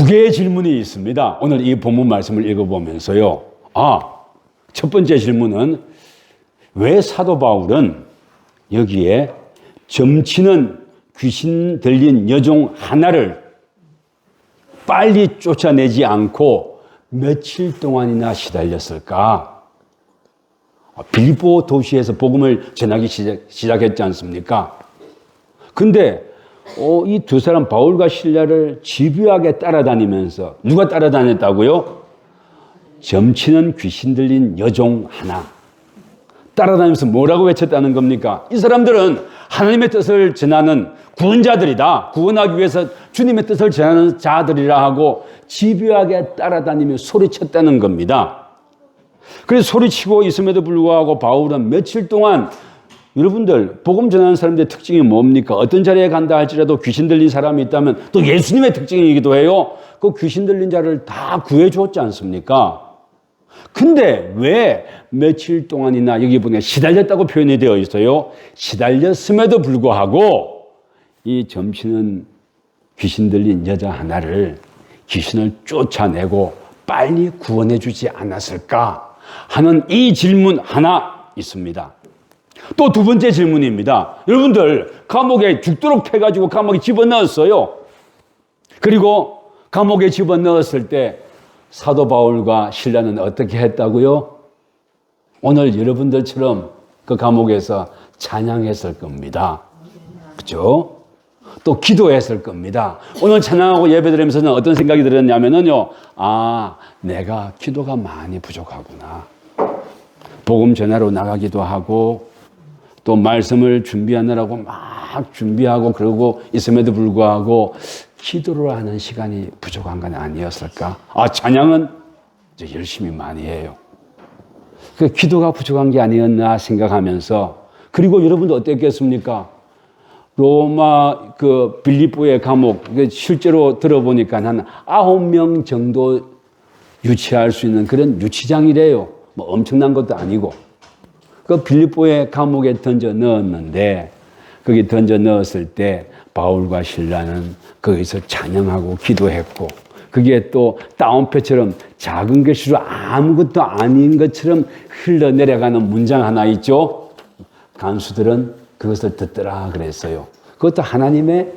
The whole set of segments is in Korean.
두 개의 질문이 있습니다. 오늘 이 본문 말씀을 읽어보면서요. 첫 번째 질문은 왜 사도 바울은 여기에 점치는 귀신 들린 여종 하나를 빨리 쫓아내지 않고 며칠 동안이나 시달렸을까? 빌립보 도시에서 복음을 전하기 시작했지 않습니까? 근데 이 두 사람 바울과 실라를 집요하게 따라다니면서 누가 따라다녔다고요? 점치는 귀신 들린 여종 하나. 따라다니면서 뭐라고 외쳤다는 겁니까? 이 사람들은 하나님의 뜻을 전하는 구원자들이다. 구원하기 위해서 주님의 뜻을 전하는 자들이라 하고 집요하게 따라다니며 소리쳤다는 겁니다. 그래서 소리치고 있음에도 불구하고 바울은 며칠 동안 여러분들 복음 전하는 사람들의 특징이 뭡니까? 어떤 자리에 간다 할지라도 귀신 들린 사람이 있다면 또 예수님의 특징이기도 해요. 그 귀신 들린 자를 다 구해주었지 않습니까? 근데 왜 며칠 동안이나 여기 보니까 시달렸다고 표현이 되어 있어요. 시달렸음에도 불구하고 이 점치는 귀신 들린 여자 하나를 귀신을 쫓아내고 빨리 구원해 주지 않았을까 하는 이 질문 하나 있습니다. 또 두 번째 질문입니다. 여러분들 감옥에 죽도록 패가지고 감옥에 집어넣었어요. 그리고 감옥에 집어넣었을 때 사도 바울과 실라는 어떻게 했다고요? 오늘 여러분들처럼 그 감옥에서 찬양했을 겁니다. 그렇죠? 또 기도했을 겁니다. 오늘 찬양하고 예배드리면서는 어떤 생각이 들었냐면요. 내가 기도가 많이 부족하구나. 복음 전하러 나가기도 하고 또 말씀을 준비하느라고 막 준비하고 그러고 있음에도 불구하고 기도를 하는 시간이 부족한 건 아니었을까? 찬양은 이제 열심히 많이 해요. 그 기도가 부족한 게 아니었나 생각하면서 그리고 여러분도 어땠겠습니까? 로마 그 빌립보의 감옥 실제로 들어보니까 한 9명 정도 유치할 수 있는 그런 유치장이래요. 뭐 엄청난 것도 아니고. 그 빌립보의 감옥에 던져 넣었는데 거기 던져 넣었을 때 바울과 실라는 거기서 찬양하고 기도했고 그게 또 따옴표처럼 작은 글씨로 아무것도 아닌 것처럼 흘러내려가는 문장 하나 있죠. 간수들은 그것을 듣더라 그랬어요. 그것도 하나님의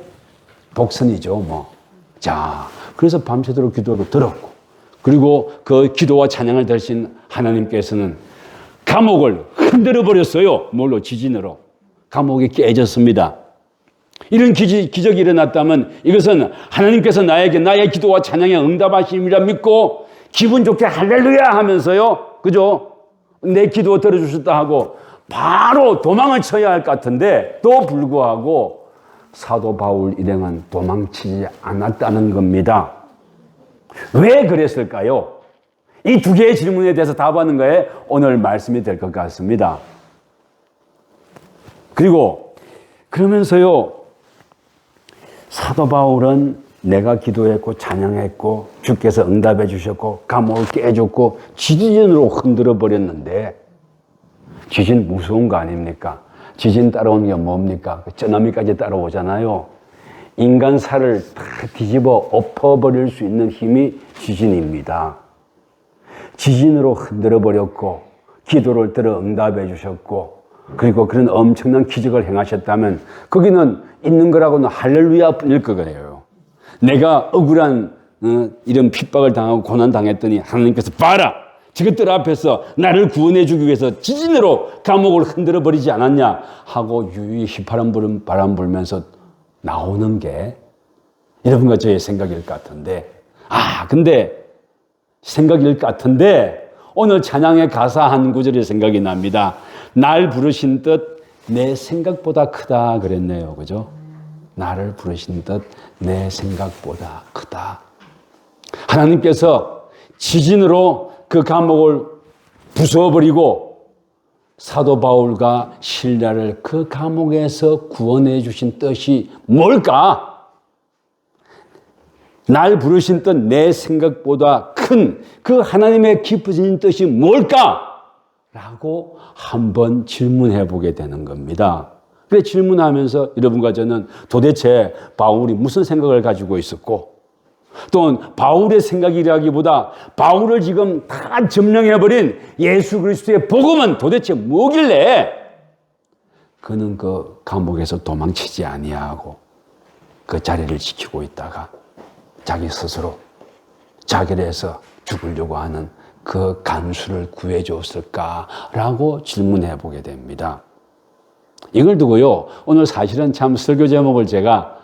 복선이죠. 그래서 밤새도록 기도를 들었고 그리고 그 기도와 찬양을 들으신 하나님께서는 감옥을 흔들어 버렸어요. 뭘로? 지진으로. 감옥이 깨졌습니다. 이런 기적이 일어났다면 이것은 하나님께서 나에게 나의 기도와 찬양에 응답하심이라 믿고 기분 좋게 할렐루야 하면서요. 그죠? 내 기도 들어주셨다 하고 바로 도망을 쳐야 할 것 같은데 또 불구하고 사도 바울 일행은 도망치지 않았다는 겁니다. 왜 그랬을까요? 이 두 개의 질문에 대해서 답하는 거에 오늘 말씀이 될 것 같습니다. 그리고 그러면서요. 사도 바울은 내가 기도했고 찬양했고 주께서 응답해 주셨고 감옥을 깨줬고 지진으로 흔들어 버렸는데 지진 무서운 거 아닙니까? 지진 따라오는 게 뭡니까? 쩌나미까지 따라오잖아요. 인간 살을 다 뒤집어 엎어버릴 수 있는 힘이 지진입니다. 지진으로 흔들어 버렸고 기도를 들어 응답해 주셨고 그리고 그런 엄청난 기적을 행하셨다면 거기는 있는 거라고는 할렐루야 뿐일 거예요. 내가 억울한 이런 핍박을 당하고 고난 당했더니 하나님께서 봐라! 저것들 앞에서 나를 구원해 주기 위해서 지진으로 감옥을 흔들어 버리지 않았냐 하고 유유히 휘파람 바람 불면서 나오는 게 여러분과 저의 생각일 것 같은데 근데 생각일 것 같은데 오늘 찬양의 가사 한 구절이 생각이 납니다. 날 부르신 뜻 내 생각보다 크다 그랬네요. 그죠? 나를 부르신 뜻 내 생각보다 크다. 하나님께서 지진으로 그 감옥을 부숴버리고 사도 바울과 실라를 그 감옥에서 구원해 주신 뜻이 뭘까? 날 부르신 뜻 내 생각보다 큰 그 하나님의 깊으신 뜻이 뭘까? 라고 한번 질문해 보게 되는 겁니다. 그래 질문하면서 여러분과 저는 도대체 바울이 무슨 생각을 가지고 있었고 또는 바울의 생각이라기보다 바울을 지금 다 점령해버린 예수 그리스도의 복음은 도대체 뭐길래 그는 그 감옥에서 도망치지 아니하고 그 자리를 지키고 있다가 자기 스스로 자결해서 죽으려고 하는 그 간수를 구해줬을까라고 질문해 보게 됩니다. 이걸 두고요, 오늘 사실은 참 설교 제목을 제가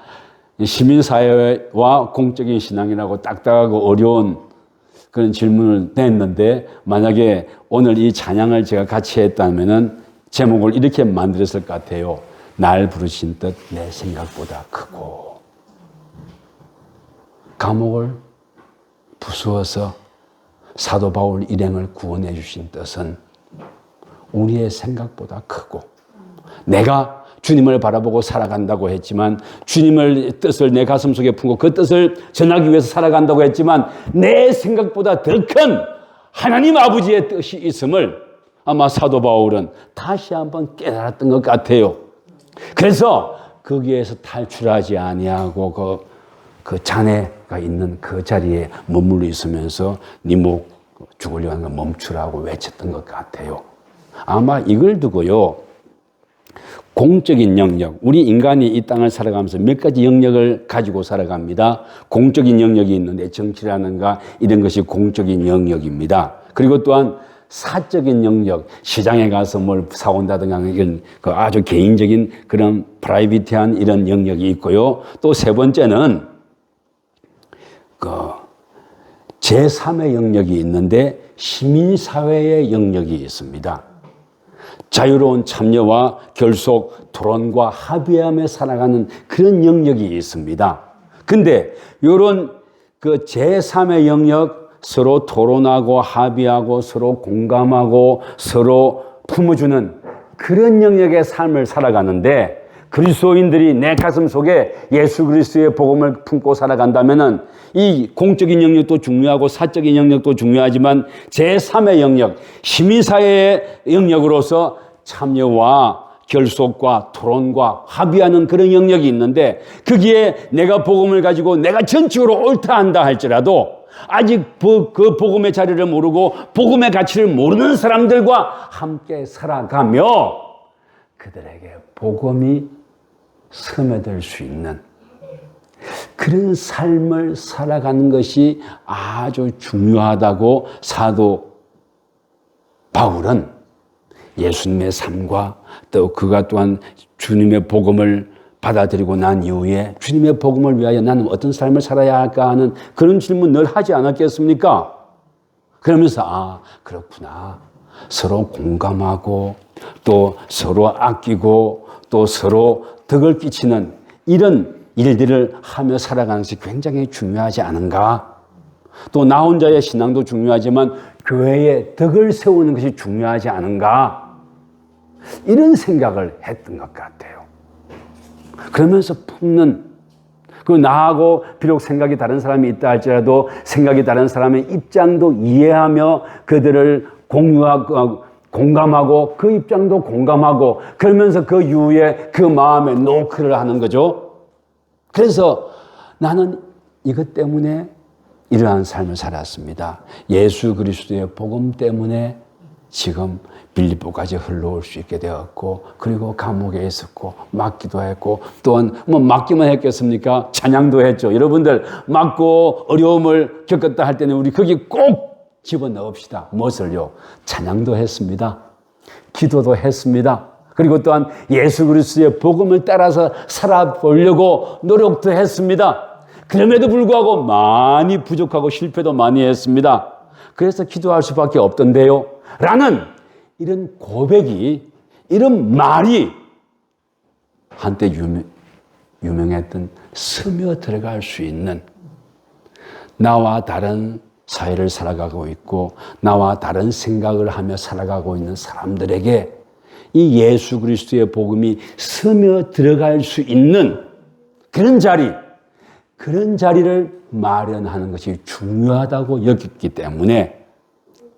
시민사회와 공적인 신앙이라고 딱딱하고 어려운 그런 질문을 냈는데, 만약에 오늘 이 찬양을 제가 같이 했다면은 제목을 이렇게 만들었을 것 같아요. 날 부르신 뜻 내 생각보다 크고. 감옥을 부수어서 사도 바울 일행을 구원해 주신 뜻은 우리의 생각보다 크고, 내가 주님을 바라보고 살아간다고 했지만, 주님의 뜻을 내 가슴 속에 품고 그 뜻을 전하기 위해서 살아간다고 했지만, 내 생각보다 더 큰 하나님 아버지의 뜻이 있음을 아마 사도 바울은 다시 한번 깨달았던 것 같아요. 그래서 거기에서 탈출하지 아니하고 그 자네가 있는 그 자리에 머물러 있으면서 네 목 죽으려고 하는 거 멈추라고 외쳤던 것 같아요. 아마 이걸 두고요, 공적인 영역, 우리 인간이 이 땅을 살아가면서 몇 가지 영역을 가지고 살아갑니다. 공적인 영역이 있는데 정치라든가 이런 것이 공적인 영역입니다. 그리고 또한 사적인 영역, 시장에 가서 뭘 사온다든가 이런 그 아주 개인적인 그런 프라이빗한 이런 영역이 있고요. 또 세 번째는 그 제3의 영역이 있는데 시민사회의 영역이 있습니다. 자유로운 참여와 결속, 토론과 합의하며 살아가는 그런 영역이 있습니다. 근데 이런 그 제3의 영역, 서로 토론하고 합의하고 서로 공감하고 서로 품어주는 그런 영역의 삶을 살아가는데, 그리스도인들이 내 가슴 속에 예수 그리스도의 복음을 품고 살아간다면은 이 공적인 영역도 중요하고 사적인 영역도 중요하지만 제3의 영역, 시민사회의 영역으로서 참여와 결속과 토론과 합의하는 그런 영역이 있는데, 거기에 내가 복음을 가지고 내가 전적으로 옳다 한다 할지라도 아직 그 복음의 자리를 모르고 복음의 가치를 모르는 사람들과 함께 살아가며 그들에게 복음이 스며들 수 있는 그런 삶을 살아가는 것이 아주 중요하다고 사도 바울은 예수님의 삶과 또 그가 또한 주님의 복음을 받아들이고 난 이후에 주님의 복음을 위하여 나는 어떤 삶을 살아야 할까 하는 그런 질문 늘 하지 않았겠습니까? 그러면서 그렇구나, 서로 공감하고 또 서로 아끼고 또 서로 덕을 끼치는 이런 일들을 하며 살아가는 것이 굉장히 중요하지 않은가? 또 나 혼자의 신앙도 중요하지만 교회에 덕을 세우는 것이 중요하지 않은가? 이런 생각을 했던 것 같아요. 그러면서 품는, 그 나하고 비록 생각이 다른 사람이 있다 할지라도 생각이 다른 사람의 입장도 이해하며 그들을 공유하고 공감하고 그 입장도 공감하고 그러면서 그 이후에 그 마음에 노크를 하는 거죠. 그래서 나는 이것 때문에 이러한 삶을 살았습니다. 예수 그리스도의 복음 때문에 지금 빌립보까지 흘러올 수 있게 되었고, 그리고 감옥에 있었고 맞기도 했고, 또한 뭐 맞기만 했겠습니까? 찬양도 했죠. 여러분들 맞고 어려움을 겪었다 할 때는 우리 거기 꼭 집어넣읍시다. 무엇을요? 찬양도 했습니다. 기도도 했습니다. 그리고 또한 예수 그리스도의 복음을 따라서 살아보려고 노력도 했습니다. 그럼에도 불구하고 많이 부족하고 실패도 많이 했습니다. 그래서 기도할 수밖에 없던데요. 라는 이런 고백이, 이런 말이 한때 유명했던 스며 들어갈 수 있는, 나와 다른 사회를 살아가고 있고 나와 다른 생각을 하며 살아가고 있는 사람들에게 이 예수 그리스도의 복음이 스며 들어갈 수 있는 그런 자리를 마련하는 것이 중요하다고 여겼기 때문에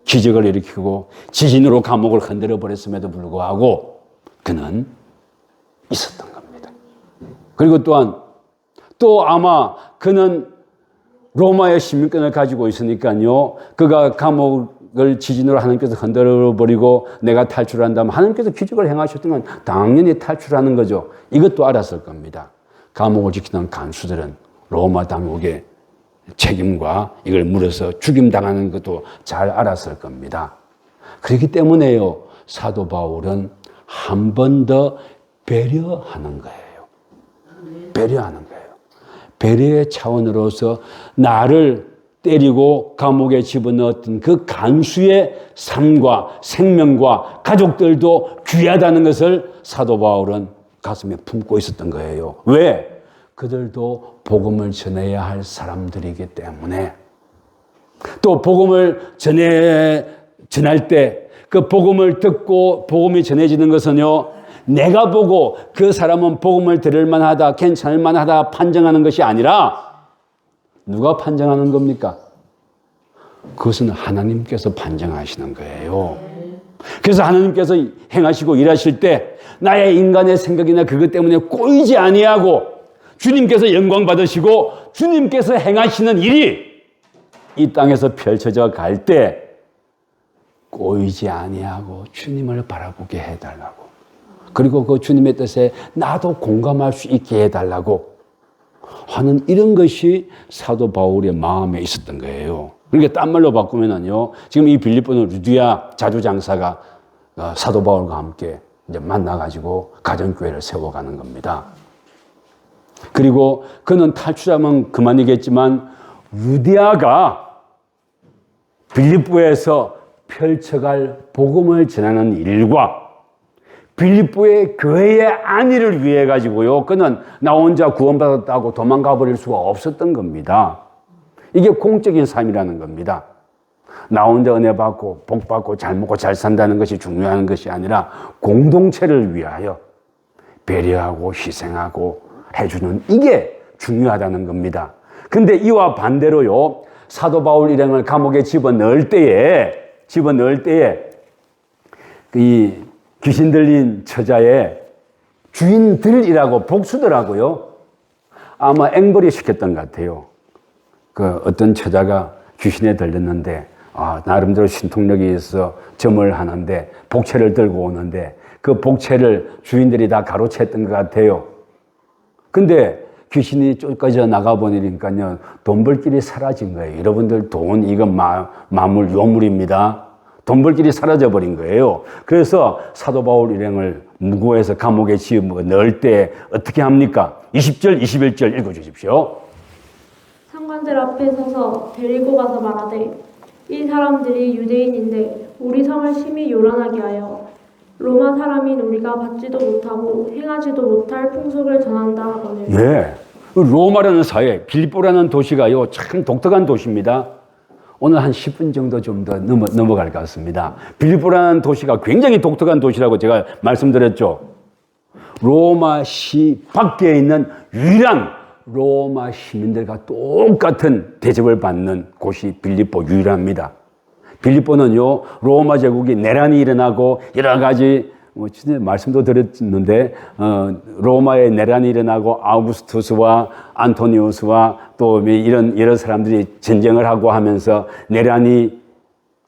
기적을 일으키고 지진으로 감옥을 흔들어 버렸음에도 불구하고 그는 있었던 겁니다. 그리고 또한 또 아마 그는 로마의 시민권을 가지고 있으니까요. 그가 감옥을 지진으로 하나님께서 흔들어버리고 내가 탈출한다면 하나님께서 기적을 행하셨던 건 당연히 탈출하는 거죠. 이것도 알았을 겁니다. 감옥을 지키는 간수들은 로마 당국의 책임과 이걸 물어서 죽임당하는 것도 잘 알았을 겁니다. 그렇기 때문에요. 사도 바울은 한 번 더 배려하는 거예요. 배려하는 거예요. 배려의 차원으로서 나를 때리고 감옥에 집어넣었던 그 간수의 삶과 생명과 가족들도 귀하다는 것을 사도 바울은 가슴에 품고 있었던 거예요. 왜? 그들도 복음을 전해야 할 사람들이기 때문에. 또 복음을 전할 때 그 복음을 듣고 복음이 전해지는 것은요, 내가 보고 그 사람은 복음을 들을 만하다, 괜찮을 만하다 판정하는 것이 아니라 누가 판정하는 겁니까? 그것은 하나님께서 판정하시는 거예요. 그래서 하나님께서 행하시고 일하실 때 나의 인간의 생각이나 그것 때문에 꼬이지 아니하고 주님께서 영광 받으시고 주님께서 행하시는 일이 이 땅에서 펼쳐져 갈 때 꼬이지 아니하고 주님을 바라보게 해달라고, 그리고 그 주님의 뜻에 나도 공감할 수 있게 해달라고 하는 이런 것이 사도 바울의 마음에 있었던 거예요. 그러니까 딴 말로 바꾸면은요, 지금 이 빌립보는 루디아 자주장사가 사도 바울과 함께 이제 만나가지고 가정교회를 세워가는 겁니다. 그리고 그는 탈출하면 그만이겠지만 루디아가 빌립보에서 펼쳐갈 복음을 전하는 일과 빌립보의 교회의 안위를 위해 가지고요, 그는 나 혼자 구원받았다고 도망가 버릴 수가 없었던 겁니다. 이게 공적인 삶이라는 겁니다. 나 혼자 은혜 받고 복 받고 잘 먹고 잘 산다는 것이 중요한 것이 아니라 공동체를 위하여 배려하고 희생하고 해주는 이게 중요하다는 겁니다. 근데 이와 반대로요, 사도 바울 일행을 감옥에 집어넣을 때에 이 귀신 들린 처자의 주인들이라고 복수더라고요. 아마 앵벌이 시켰던 것 같아요. 그 어떤 처자가 귀신에 들렸는데 나름대로 신통력이 있어 점을 하는데 복채를 들고 오는데 그 복채를 주인들이 다 가로챘던 것 같아요. 근데 귀신이 쫓겨져 나가버리니까요, 돈 벌 길이 사라진 거예요. 여러분들 돈, 이건 마물, 요물입니다. 돈 벌 길이 사라져버린 거예요. 그래서 사도 바울 일행을 무고해서 감옥에 집어 넣을 때 어떻게 합니까? 20절, 21절 읽어주십시오. 상관들 앞에 서서 데리고 가서 말하되 이 사람들이 유대인인데 우리 성을 심히 요란하게 하여 로마 사람인 우리가 받지도 못하고 행하지도 못할 풍속을 전한다 하거늘. 예, 로마라는 사회, 빌립보라는 도시가요 참 독특한 도시입니다. 오늘 한 10분 정도 좀 더 넘어갈 것 같습니다. 빌립보라는 도시가 굉장히 독특한 도시라고 제가 말씀드렸죠. 로마시 밖에 있는 유일한 로마 시민들과 똑같은 대접을 받는 곳이 빌립보 유일합니다. 빌립보는요, 로마 제국이 내란이 일어나고 여러 가지 진짜 말씀도 드렸는데 로마에 내란이 일어나고 아우구스투스와 안토니우스와 또 이런 여러 사람들이 전쟁을 하고 하면서 내란이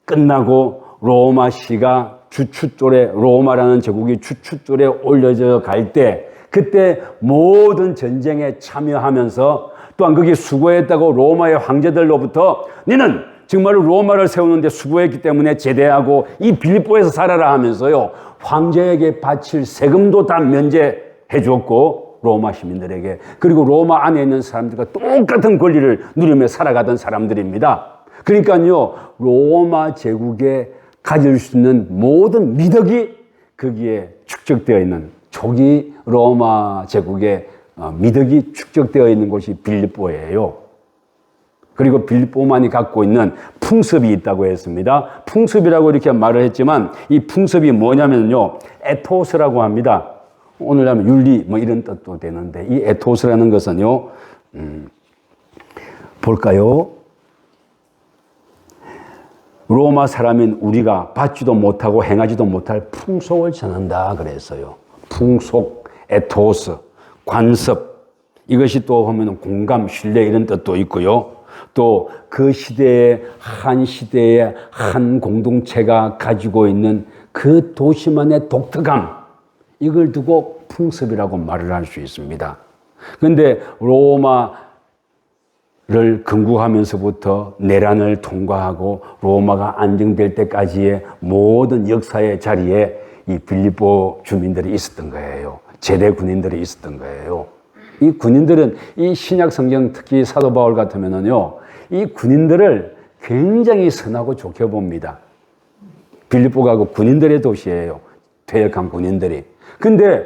끝나고 로마시가 주춧돌에, 로마라는 제국이 주춧돌에 올려져 갈 때, 그때 모든 전쟁에 참여하면서 또한 거기에 수고했다고 로마의 황제들로부터 너는 정말로 로마를 세우는데 수고했기 때문에 제대하고 이 빌립보에서 살아라 하면서요, 황제에게 바칠 세금도 다 면제해 줬고 로마 시민들에게, 그리고 로마 안에 있는 사람들과 똑같은 권리를 누리며 살아가던 사람들입니다. 그러니까요, 로마 제국에 가질 수 있는 모든 미덕이 거기에 축적되어 있는, 초기 로마 제국의 미덕이 축적되어 있는 곳이 빌립보예요. 그리고 빌립보만이 갖고 있는 풍습이 있다고 했습니다. 풍습이라고 이렇게 말을 했지만 이 풍습이 뭐냐면요, 에토스라고 합니다. 오늘 하면 윤리 뭐 이런 뜻도 되는데, 이 에토스라는 것은요, 볼까요? 로마 사람인 우리가 받지도 못하고 행하지도 못할 풍속을 전한다 그랬어요. 풍속, 에토스, 관습, 이것이 또 보면 공감, 신뢰 이런 뜻도 있고요. 또 그 시대에 한 시대의 한 공동체가 가지고 있는 그 도시만의 독특함, 이걸 두고 풍습이라고 말을 할 수 있습니다. 그런데 로마를 건국하면서부터 내란을 통과하고 로마가 안정될 때까지의 모든 역사의 자리에 이 빌립보 주민들이 있었던 거예요. 제대 군인들이 있었던 거예요. 이 군인들은 이 신약 성경, 특히 사도 바울 같으면은요, 이 군인들을 굉장히 선하고 좋게 봅니다. 빌립보가 그 군인들의 도시예요. 퇴역한 군인들이. 근데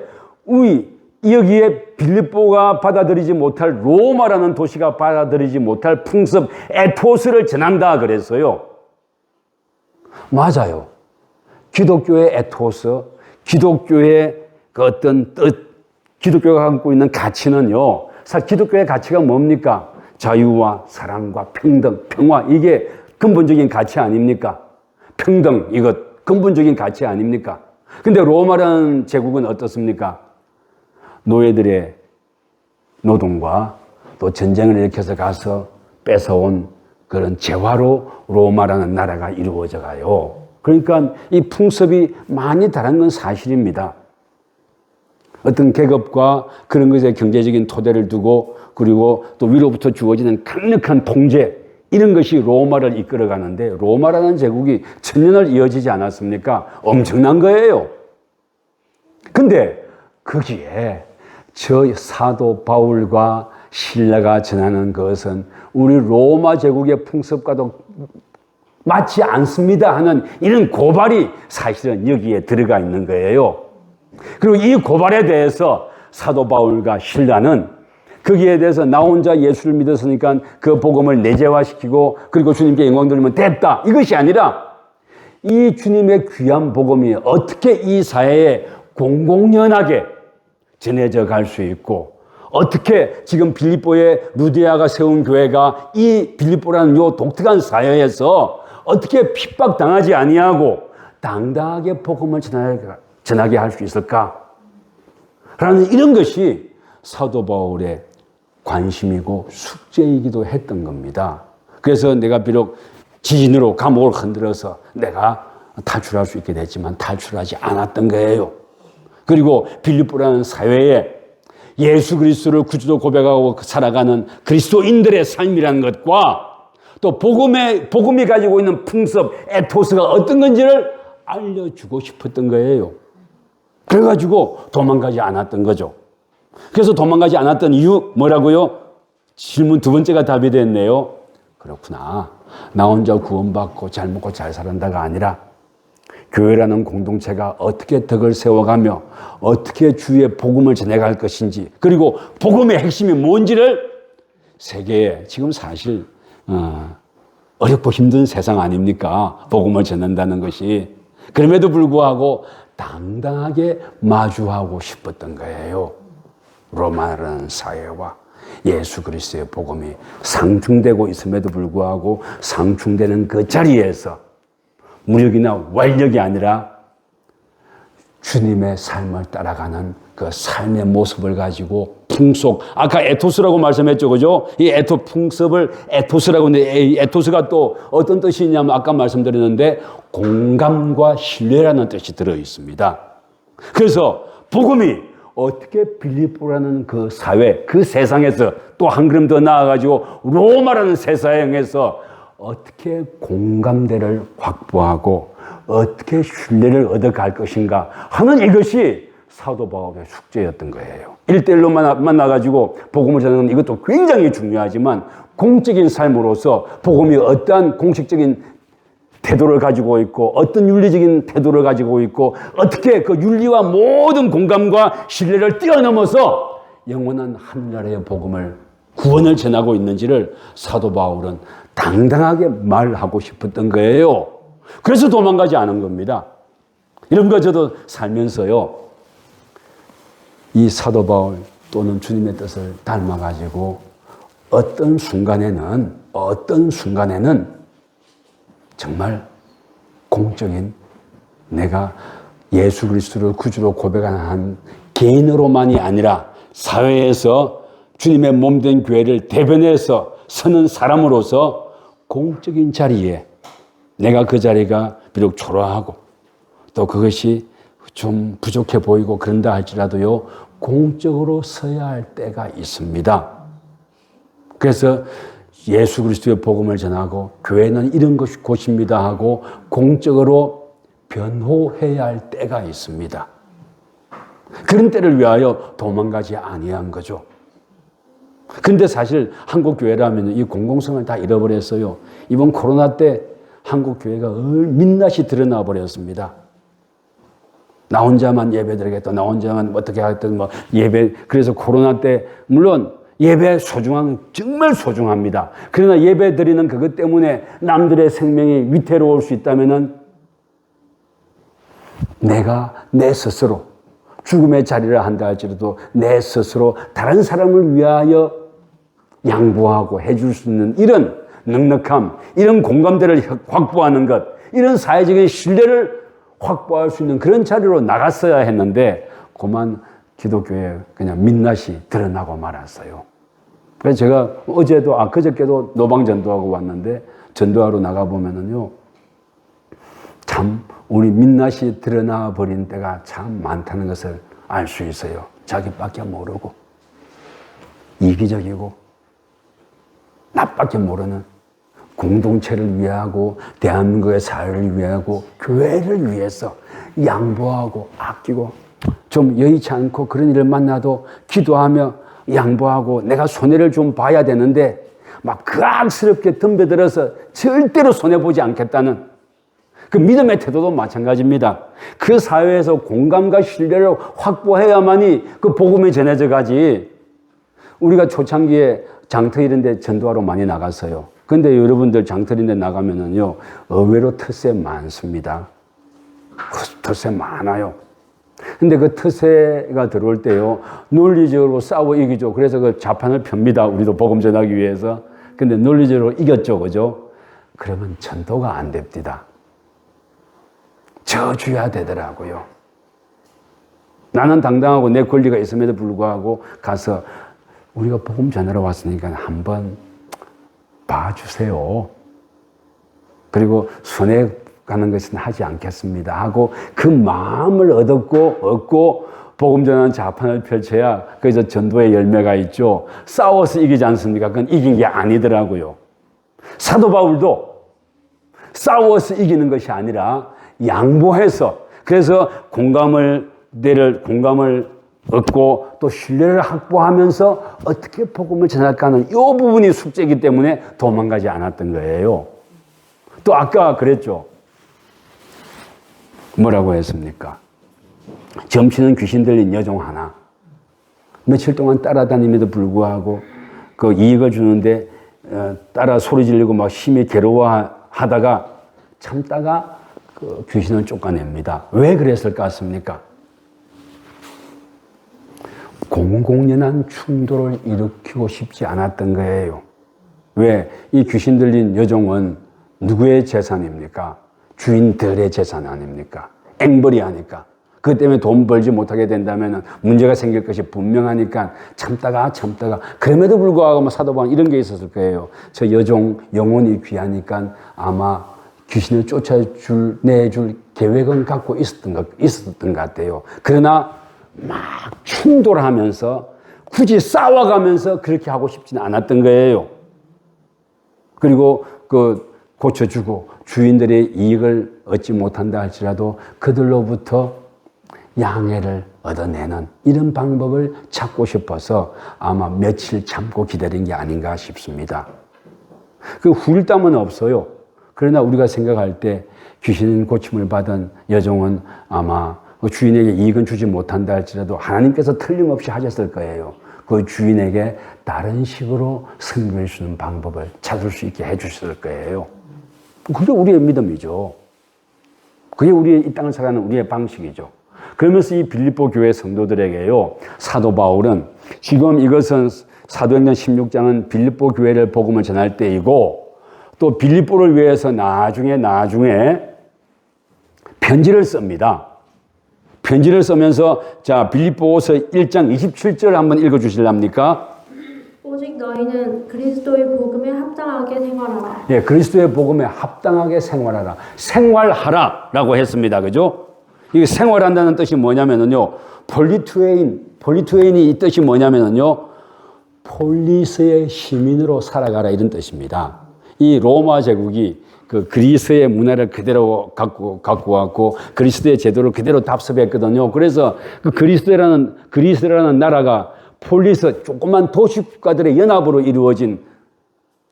여기에 빌립보가 받아들이지 못할, 로마라는 도시가 받아들이지 못할 풍습 에토스를 전한다 그랬어요. 맞아요. 기독교의 에토스, 기독교의 그 어떤 뜻, 기독교가 갖고 있는 가치는요, 사실 기독교의 가치가 뭡니까? 자유와 사랑과 평등, 평화, 이게 근본적인 가치 아닙니까? 평등, 이것 근본적인 가치 아닙니까? 근데 로마라는 제국은 어떻습니까? 노예들의 노동과 또 전쟁을 일으켜서 가서 뺏어온 그런 재화로 로마라는 나라가 이루어져 가요. 그러니까 이 풍습이 많이 다른 건 사실입니다. 어떤 계급과 그런 것에 경제적인 토대를 두고, 그리고 또 위로부터 주어지는 강력한 통제, 이런 것이 로마를 이끌어가는데, 로마라는 제국이 천년을 이어지지 않았습니까? 엄청난 거예요. 근데 거기에 저 사도 바울과 실라가 전하는 것은 우리 로마 제국의 풍습과도 맞지 않습니다 하는 이런 고발이 사실은 여기에 들어가 있는 거예요. 그리고 이 고발에 대해서 사도 바울과 실라는 거기에 대해서 나 혼자 예수를 믿었으니까 그 복음을 내재화시키고 그리고 주님께 영광 돌리면 됐다, 이것이 아니라 이 주님의 귀한 복음이 어떻게 이 사회에 공공연하게 전해져 갈 수 있고, 어떻게 지금 빌립보의 루디아가 세운 교회가 이 빌립보라는 요 독특한 사회에서 어떻게 핍박당하지 아니하고 당당하게 복음을 전하게 할 수 있을까? 라는 이런 것이 사도 바울의 관심이고 숙제이기도 했던 겁니다. 그래서 내가 비록 지진으로 감옥을 흔들어서 내가 탈출할 수 있게 됐지만 탈출하지 않았던 거예요. 그리고 빌립보라는 사회에 예수 그리스도를 구주로 고백하고 살아가는 그리스도인들의 삶이라는 것과 또 복음이 가지고 있는 풍습, 에토스가 어떤 건지를 알려주고 싶었던 거예요. 그래가지고 도망가지 않았던 거죠. 그래서 도망가지 않았던 이유 뭐라고요? 질문 두 번째가 답이 됐네요. 그렇구나. 나 혼자 구원받고 잘 먹고 잘 살았다가 아니라 교회라는 공동체가 어떻게 덕을 세워가며 어떻게 주의 복음을 전해갈 것인지, 그리고 복음의 핵심이 뭔지를 세계에, 지금 사실 어렵고 힘든 세상 아닙니까? 복음을 전한다는 것이. 그럼에도 불구하고 당당하게 마주하고 싶었던 거예요. 로마라는 사회와 예수 그리스도의 복음이 상충되고 있음에도 불구하고 상충되는 그 자리에서 무력이나 완력이 아니라 주님의 삶을 따라가는 그 삶의 모습을 가지고 풍속, 아까 에토스라고 말씀했죠, 그죠? 이 풍습을 에토스라고 하는데, 이 에토스가 또 어떤 뜻이 있냐면 아까 말씀드렸는데 공감과 신뢰라는 뜻이 들어 있습니다. 그래서 복음이 어떻게 빌립보라는 그 사회, 그 세상에서 또 한 걸음 더 나아가지고 로마라는 세상에서 어떻게 공감대를 확보하고 어떻게 신뢰를 얻어갈 것인가 하는 이것이 사도 바울의 숙제였던 거예요. 1대1로 만나가지고 복음을 전하는 건 이것도 굉장히 중요하지만 공적인 삶으로서 복음이 어떠한 공식적인 태도를 가지고 있고 어떤 윤리적인 태도를 가지고 있고 어떻게 그 윤리와 모든 공감과 신뢰를 뛰어넘어서 영원한 하늘나라의 복음을, 구원을 전하고 있는지를 사도 바울은 당당하게 말하고 싶었던 거예요. 그래서 도망가지 않은 겁니다. 이런 거 저도 살면서요, 이 사도 바울 또는 주님의 뜻을 닮아가지고 어떤 순간에는 정말 공적인, 내가 예수 그리스도를 구주로 고백하는 한 개인으로만이 아니라 사회에서 주님의 몸된 교회를 대변해서 서는 사람으로서 공적인 자리에 내가 그 자리가 비록 초라하고 또 그것이 좀 부족해 보이고 그런다 할지라도요, 공적으로 서야 할 때가 있습니다. 그래서 예수 그리스도의 복음을 전하고 교회는 이런 곳입니다 하고 공적으로 변호해야 할 때가 있습니다. 그런 때를 위하여 도망가지 아니한 거죠. 근데 사실 한국 교회라면 이 공공성을 다 잃어버렸어요. 이번 코로나 때 한국 교회가 민낯이 드러나 버렸습니다. 나 혼자만 예배 드리겠다. 나 혼자만 어떻게 하겠다. 뭐 예배. 그래서 코로나 때 물론 예배 정말 소중합니다. 그러나 예배 드리는 그것 때문에 남들의 생명이 위태로울 수 있다면은 내가 내 스스로 죽음의 자리를 한다 할지라도 내 스스로 다른 사람을 위하여 양보하고 해줄 수 있는 이런 넉넉함, 이런 공감대를 확보하는 것, 이런 사회적인 신뢰를 확보할 수 있는 그런 자리로 나갔어야 했는데 그만 기독교에 그냥 민낯이 드러나고 말았어요. 그래서 제가 어제도 그저께도 노방 전도하고 왔는데 전도하러 나가보면은요, 참 우리 민낯이 드러나 버린 때가 참 많다는 것을 알 수 있어요. 자기밖에 모르고 이기적이고 나밖에 모르는 공동체를 위하고 대한민국의 사회를 위하고 교회를 위해서 양보하고 아끼고 좀 여의치 않고 그런 일을 만나도 기도하며 양보하고 내가 손해를 좀 봐야 되는데 막 극악스럽게 덤벼들어서 절대로 손해보지 않겠다는 그 믿음의 태도도 마찬가지입니다. 그 사회에서 공감과 신뢰를 확보해야만이 그 복음이 전해져 가지. 우리가 초창기에 장터 이런 데 전도하러 많이 나갔어요. 근데 여러분들 장터 이런 데 나가면은요, 의외로 텃세 많습니다. 텃세 많아요. 근데 그 텃세가 들어올 때요, 논리적으로 싸워 이기죠. 그래서 그 자판을 펴니다. 우리도 복음 전하기 위해서. 근데 논리적으로 이겼죠. 그죠? 그러면 전도가 안 됩니다. 저주야 되더라고요. 나는 당당하고 내 권리가 있음에도 불구하고 가서 우리가 복음 전하러 왔으니까 한번 봐주세요. 그리고 손해 가는 것은 하지 않겠습니다 하고 그 마음을 얻고 복음 전하는 자판을 펼쳐야 거기서 전도의 열매가 있죠. 싸워서 이기지 않습니까? 그건 이긴 게 아니더라고요. 사도 바울도 싸워서 이기는 것이 아니라 양보해서, 그래서 공감을 얻고 또 신뢰를 확보하면서 어떻게 복음을 전할까 하는 이 부분이 숙제이기 때문에 도망가지 않았던 거예요. 또 아까 그랬죠. 뭐라고 했습니까? 점치는 귀신 들린 여종 하나. 며칠 동안 따라다님에도 불구하고 그 이익을 주는데 따라 소리 지르고 막 심히 괴로워하다가 참다가 그 귀신을 쫓아냅니다. 왜 그랬을까 같습니까? 공공연한 충돌을 일으키고 싶지 않았던 거예요. 왜? 이 귀신 들린 여종은 누구의 재산입니까? 주인들의 재산 아닙니까? 앵벌이 하니까. 그것 때문에 돈 벌지 못하게 된다면 문제가 생길 것이 분명하니까 참다가 그럼에도 불구하고 뭐 사도 바울 이런 게 있었을 거예요. 저 여종 영혼이 귀하니까 아마 귀신을 내줄 계획은 갖고 있었던 것 같아요. 그러나 막 충돌하면서 굳이 싸워가면서 그렇게 하고 싶지는 않았던 거예요. 그리고 고쳐주고 주인들의 이익을 얻지 못한다 할지라도 그들로부터 양해를 얻어내는 이런 방법을 찾고 싶어서 아마 며칠 참고 기다린 게 아닌가 싶습니다. 그 후일담은 없어요. 그러나 우리가 생각할 때 귀신 고침을 받은 여종은 아마 주인에게 이익은 주지 못한다 할지라도 하나님께서 틀림없이 하셨을 거예요. 그 주인에게 다른 식으로 승부해 주는 방법을 찾을 수 있게 해주셨을 거예요. 그게 우리의 믿음이죠. 그게 우리의 이 땅을 살아가는 우리의 방식이죠. 그러면서 이 빌립보 교회 성도들에게요, 사도 바울은 지금 이것은 사도행전 16장은 빌립보 교회를 복음을 전할 때이고 또 빌립보를 위해서 나중에 편지를 씁니다. 편지를 쓰면서 자 빌립보서 1장 27절 한번 읽어주실랍니까? 오직 너희는 그리스도의 복음에 합당하게 생활하라. 예, 그리스도의 복음에 합당하게 생활하라. 생활하라라고 했습니다. 그죠? 이게 생활한다는 뜻이 뭐냐면요. 폴리투에인이 이 뜻이 뭐냐면요. 폴리스의 시민으로 살아가라 이런 뜻입니다. 이 로마 제국이 그 그리스의 문화를 그대로 갖고 왔고 그리스도의 제도를 그대로 답습했거든요. 그래서 그 그리스라는 나라가 폴리스 조그만 도시국가들의 연합으로 이루어진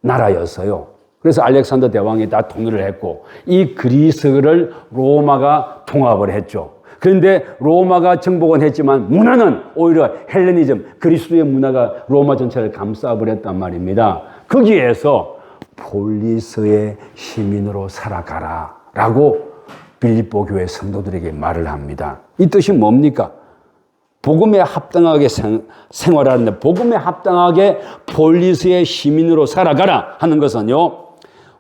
나라였어요. 그래서 알렉산더 대왕이 다 통일을 했고 이 그리스를 로마가 통합을 했죠. 그런데 로마가 정복은 했지만 문화는 오히려 헬레니즘, 그리스도의 문화가 로마 전체를 감싸버렸단 말입니다. 거기에서 폴리스의 시민으로 살아가라 라고 빌립보 교회 성도들에게 말을 합니다. 이 뜻이 뭡니까? 복음에 합당하게 생활하는데 복음에 합당하게 폴리스의 시민으로 살아가라 하는 것은요.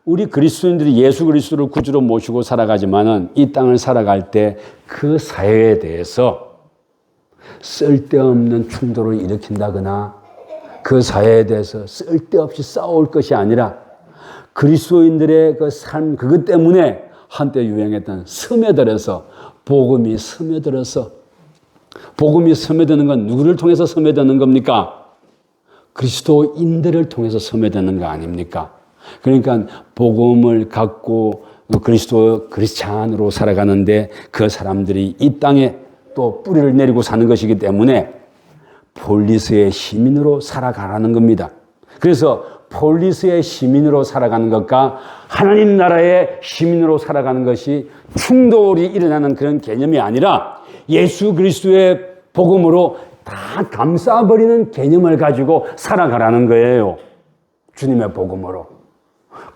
우리 그리스도인들이 예수 그리스도를 구주로 모시고 살아가지만은 이 땅을 살아갈 때 그 사회에 대해서 쓸데없는 충돌을 일으킨다거나 그 사회에 대해서 쓸데없이 싸울 것이 아니라 그리스도인들의 그 삶 그것 때문에 한때 유행했던 스며들어서 복음이 스며드는 건 누구를 통해서 스며드는 겁니까? 그리스도인들을 통해서 스며드는 거 아닙니까? 그러니까 복음을 갖고 그리스찬으로 살아가는데 그 사람들이 이 땅에 또 뿌리를 내리고 사는 것이기 때문에 폴리스의 시민으로 살아가라는 겁니다. 그래서 폴리스의 시민으로 살아가는 것과 하나님 나라의 시민으로 살아가는 것이 충돌이 일어나는 그런 개념이 아니라 예수 그리스도의 복음으로 다 감싸버리는 개념을 가지고 살아가라는 거예요. 주님의 복음으로.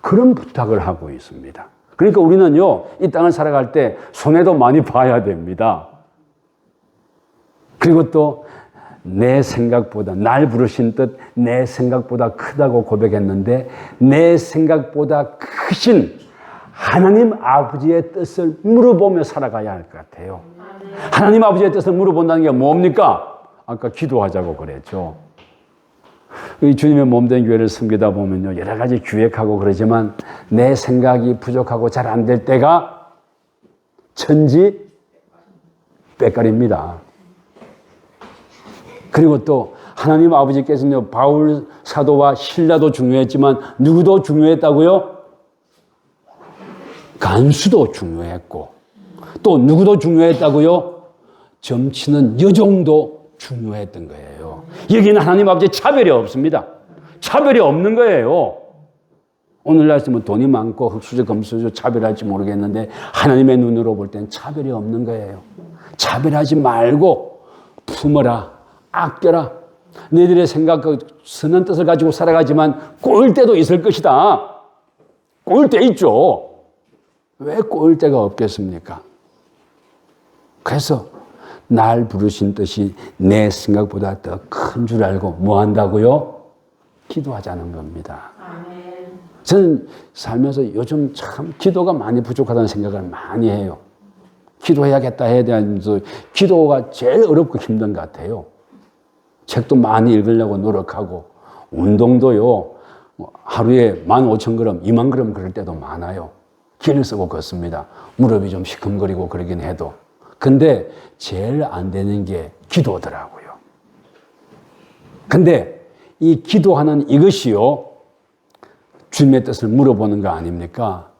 그런 부탁을 하고 있습니다. 그러니까 우리는요, 이 땅을 살아갈 때 손해도 많이 봐야 됩니다. 그리고 또 내 생각보다, 날 부르신 뜻 내 생각보다 크다고 고백했는데 내 생각보다 크신 하나님 아버지의 뜻을 물어보며 살아가야 할 것 같아요. 하나님 아버지의 뜻을 물어본다는 게 뭡니까? 아까 기도하자고 그랬죠. 주님의 몸된 교회를 섬기다 보면요, 여러 가지 기획하고 그러지만 내 생각이 부족하고 잘 안 될 때가 천지 빽깔입니다. 그리고 또 하나님 아버지께서는 바울 사도와 신라도 중요했지만 누구도 중요했다고요? 간수도 중요했고 또 누구도 중요했다고요? 점치는 여종도 중요했던 거예요. 여기는 하나님 아버지 차별이 없습니다. 차별이 없는 거예요. 오늘날 쓰면 돈이 많고 흑수저 금수저 차별할지 모르겠는데 하나님의 눈으로 볼 때는 차별이 없는 거예요. 차별하지 말고 품어라, 아껴라. 너희들의 생각, 선한 뜻을 가지고 살아가지만 꼬일 때도 있을 것이다. 꼬일 때 있죠. 왜 꼬일 때가 없겠습니까? 그래서 날 부르신 뜻이 내 생각보다 더 큰 줄 알고 뭐 한다고요? 기도하자는 겁니다. 저는 살면서 요즘 참 기도가 많이 부족하다는 생각을 많이 해요. 기도해야겠다 해야 되면서 기도가 제일 어렵고 힘든 것 같아요. 책도 많이 읽으려고 노력하고 운동도요. 하루에 15,000걸음, 20,000걸음 걸을 때도 많아요. 길을 쓰고 걷습니다. 무릎이 좀 시큼거리고 그러긴 해도. 근데 제일 안 되는 게 기도더라고요. 근데 이 기도하는 이것이요. 주님의 뜻을 물어보는 거 아닙니까?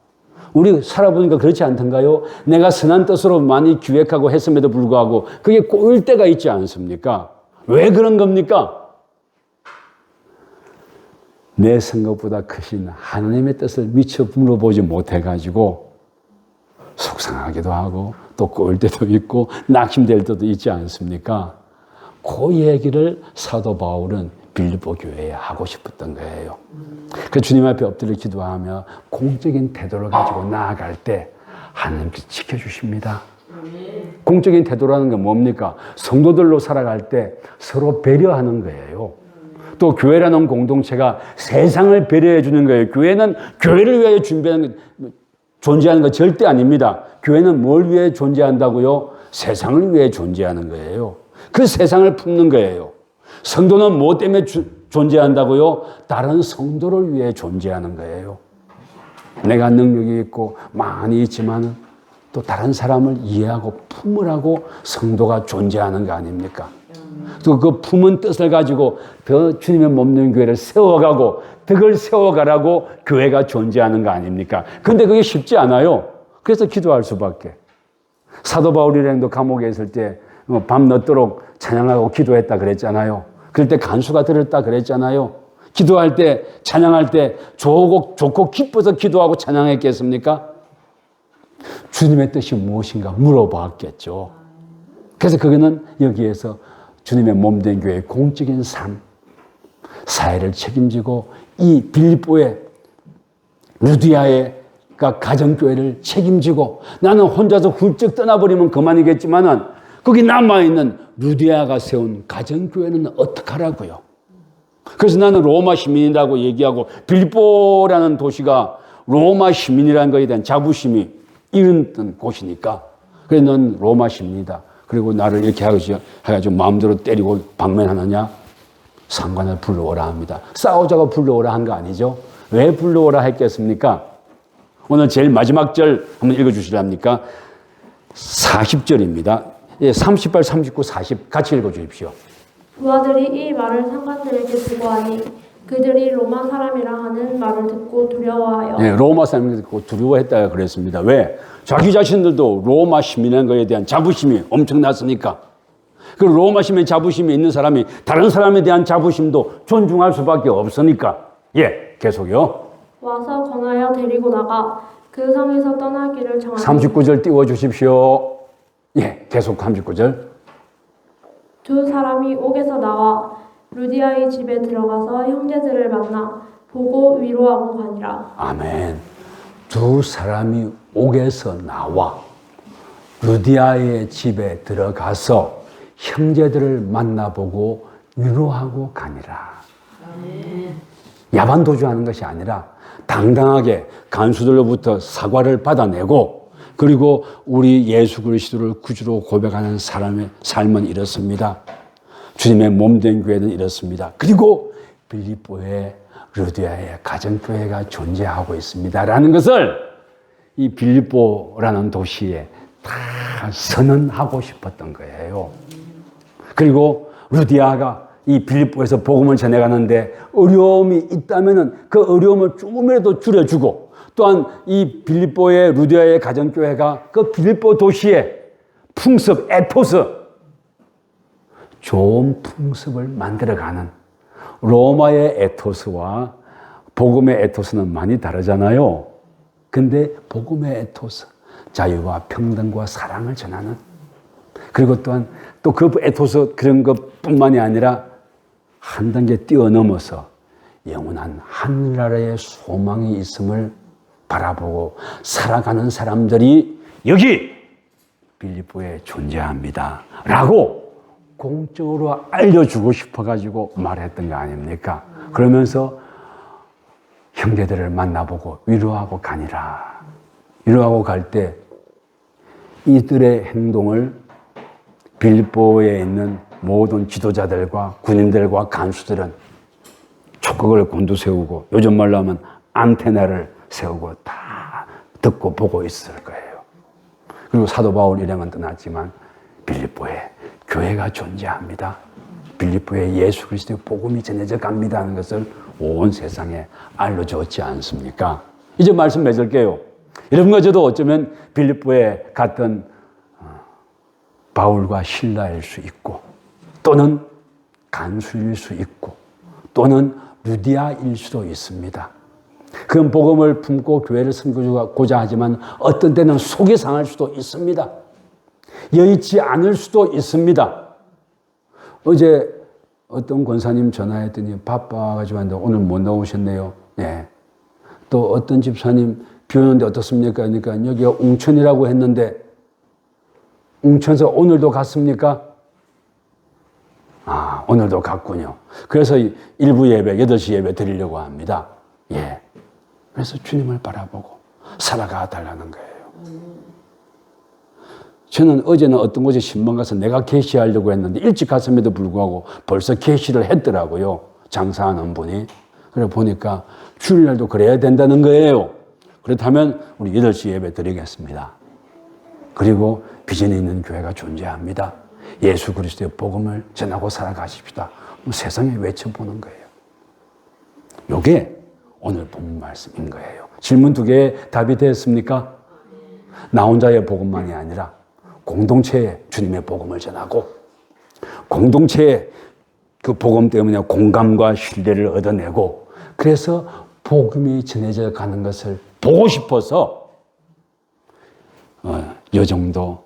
우리 살아보니까 그렇지 않던가요? 내가 선한 뜻으로 많이 기획하고 했음에도 불구하고 그게 꼬일 때가 있지 않습니까? 왜 그런 겁니까? 내 생각보다 크신 하나님의 뜻을 미처 물어보지 못해가지고 속상하기도 하고 또 꼬일 때도 있고 낙심될 때도 있지 않습니까? 그 얘기를 사도 바울은 빌립보 교회에 하고 싶었던 거예요. 그 주님 앞에 엎드려 기도하며 공적인 태도를 가지고 나아갈 때 하나님께서 지켜주십니다. 공적인 태도라는 게 뭡니까? 성도들로 살아갈 때 서로 배려하는 거예요. 또 교회라는 공동체가 세상을 배려해 주는 거예요. 교회는 교회를 위하여 존재하는 거 절대 아닙니다. 교회는 뭘 위해 존재한다고요? 세상을 위해 존재하는 거예요. 그 세상을 품는 거예요. 성도는 뭐 때문에 존재한다고요? 다른 성도를 위해 존재하는 거예요. 내가 능력이 있고 많이 있지만 또 다른 사람을 이해하고 품으라고 성도가 존재하는 거 아닙니까? 또 그 품은 뜻을 가지고 더 주님의 몸된 교회를 세워가고 덕을 세워가라고 교회가 존재하는 거 아닙니까? 근데 그게 쉽지 않아요. 그래서 기도할 수밖에. 사도 바울 일행도 감옥에 있을 때 밤 늦도록 찬양하고 기도했다 그랬잖아요. 그럴 때 간수가 들었다 그랬잖아요. 기도할 때, 찬양할 때 좋고 기뻐서 기도하고 찬양했겠습니까? 주님의 뜻이 무엇인가 물어봤겠죠. 그래서 그거는 여기에서 주님의 몸된 교회의 공적인 삶, 사회를 책임지고 이 빌립보의 루디아의 가정교회를 책임지고 나는 혼자서 훌쩍 떠나버리면 그만이겠지만은 거기 남아있는 루디아가 세운 가정교회는 어떡하라고요? 그래서 나는 로마 시민이라고 얘기하고 빌립보라는 도시가 로마 시민이라는 것에 대한 자부심이 이런 곳이니까 그래서 넌 로마 시민이다. 그리고 나를 이렇게 해가지고 마음대로 때리고 방면하느냐? 상관을 불러오라 합니다. 싸우자고 불러오라 한 거 아니죠? 왜 불러오라 했겠습니까? 오늘 제일 마지막 절 한번 읽어주시랍니까? 40절입니다. 38, 39, 40 같이 읽어주십시오. 부하들이 이 말을 상관들에게 보고하니 그들이 로마 사람이라 하는 말을 듣고 두려워하여 네, 로마 사람이 듣고 두려워했다고 그랬습니다. 왜? 자기 자신들도 로마 시민인 것에 대한 자부심이 엄청났으니까. 그 로마 시민의 자부심이 있는 사람이 다른 사람에 대한 자부심도 존중할 수밖에 없으니까. 예, 계속요. 와서 권하여 데리고 나가 그 성에서 떠나기를 정하니 39절 띄워주십시오. 예, 계속 39절. 두 사람이 옥에서 나와 루디아의 집에 들어가서 형제들을 만나 보고 위로하고 가니라. 아멘. 두 사람이 옥에서 나와 루디아의 집에 들어가서 형제들을 만나보고 위로하고 가니라. 아멘. 야반도주하는 것이 아니라 당당하게 간수들로부터 사과를 받아내고 그리고 우리 예수 그리스도를 구주로 고백하는 사람의 삶은 이렇습니다. 주님의 몸된 교회는 이렇습니다. 그리고 빌립보의 루디아의 가정교회가 존재하고 있습니다. 라는 것을 이 빌립보라는 도시에 다 선언하고 싶었던 거예요. 그리고 루디아가 이 빌립보에서 복음을 전해가는데 어려움이 있다면은 그 어려움을 조금이라도 줄여주고 또한 이 빌립보의 루디아의 가정교회가 그 빌립보 도시의 풍습, 에토스, 좋은 풍습을 만들어가는 로마의 에토스와 복음의 에토스는 많이 다르잖아요. 근데 복음의 에토스, 자유와 평등과 사랑을 전하는 그리고 또한 또 그 에토스 그런 것뿐만이 아니라 한 단계 뛰어넘어서 영원한 하늘나라의 소망이 있음을 바라보고 살아가는 사람들이 여기 빌립보에 존재합니다. 라고 공적으로 알려주고 싶어가지고 말했던 거 아닙니까? 그러면서 형제들을 만나보고 위로하고 가니라. 위로하고 갈 때 이들의 행동을 빌립보에 있는 모든 지도자들과 군인들과 간수들은 촉각을 곤두세우고 요즘 말로 하면 안테나를 세우고 다 듣고 보고 있을 거예요. 그리고 사도 바울 일행은 떠났지만 빌립보에 교회가 존재합니다. 빌립보에 예수 그리스도의 복음이 전해져 갑니다 하는 것을 온 세상에 알려줬지 않습니까? 이제 말씀 맺을게요. 이런 거 저도 어쩌면 빌립보에 갔던 바울과 실라일 수 있고 또는 간수일 수 있고 또는 루디아일 수도 있습니다. 그런 복음을 품고 교회를 섬기고자 하지만 어떤 때는 속이 상할 수도 있습니다. 여의치 않을 수도 있습니다. 어제 어떤 권사님 전화했더니 바빠가지고 왔는데 오늘 못 나오셨네요. 네. 또 어떤 집사님 비 오는데 어떻습니까? 그러니까 여기가 웅천이라고 했는데 웅천서 오늘도 갔습니까? 아, 오늘도 갔군요. 그래서 일부 예배, 8시 예배 드리려고 합니다. 예. 그래서 주님을 바라보고 살아가 달라는 거예요. 저는 어제는 어떤 곳에 신방 가서 내가 계시하려고 했는데 일찍 갔음에도 불구하고 벌써 계시를 했더라고요. 장사하는 분이. 그래 보니까 주일날도 그래야 된다는 거예요. 그렇다면 우리 8시 예배 드리겠습니다. 그리고 비전이 있는 교회가 존재합니다. 예수 그리스도의 복음을 전하고 살아가십시다. 세상에 외쳐보는 거예요. 이게 오늘 본문 말씀인 거예요. 질문 2개에 답이 됐습니까? 나 혼자의 복음만이 아니라 공동체에 주님의 복음을 전하고 공동체에 그 복음 때문에 공감과 신뢰를 얻어내고 그래서 복음이 전해져 가는 것을 보고 싶어서 여정도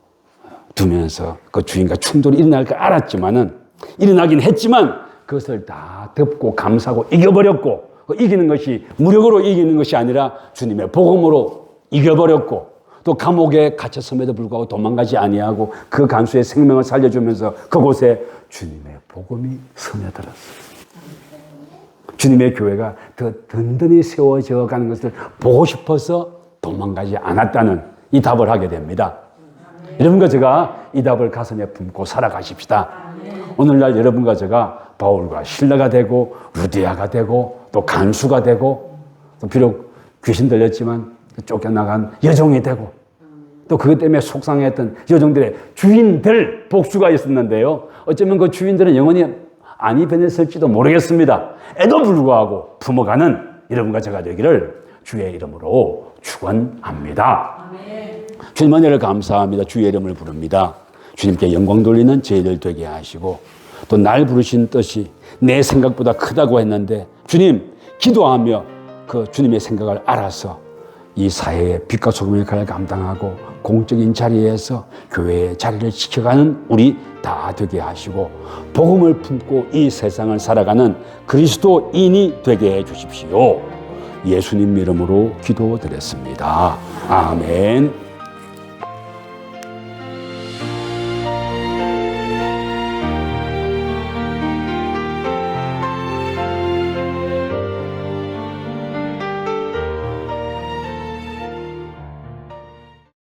두면서 그 주인과 충돌이 일어날 걸 알았지만은 일어나긴 했지만 그것을 다 덮고 감사하고 이겨버렸고 이기는 것이 무력으로 이기는 것이 아니라 주님의 복음으로 이겨버렸고 또 감옥에 갇혔음에도 불구하고 도망가지 아니하고 그 간수의 생명을 살려주면서 그곳에 주님의 복음이 스며들었어요. 주님의 교회가 더 든든히 세워져 가는 것을 보고 싶어서 도망가지 않았다는 이 답을 하게 됩니다. 여러분과 제가 이 답을 가슴에 품고 살아가십시다. 오늘날 여러분과 제가 바울과 실라가 되고 루디아가 되고 또 간수가 되고 또 비록 귀신 들렸지만 쫓겨나간 여종이 되고 또 그것 때문에 속상했던 여종들의 주인들 복수가 있었는데요. 어쩌면 그 주인들은 영원히 안이 변했을지도 모르겠습니다. 에도 불구하고 품어가는 여러분과 제가 되기를 주의 이름으로 축원합니다. 주님 은혜를 감사합니다. 주의 이름을 부릅니다. 주님께 영광 돌리는 저희들 되게 하시고 또 날 부르신 뜻이 내 생각보다 크다고 했는데 주님 기도하며 그 주님의 생각을 알아서 이 사회의 빛과 소금의 역할을 감당하고 공적인 자리에서 교회의 자리를 지켜가는 우리 다 되게 하시고 복음을 품고 이 세상을 살아가는 그리스도인이 되게 해 주십시오. 예수님 이름으로 기도드렸습니다. 아멘.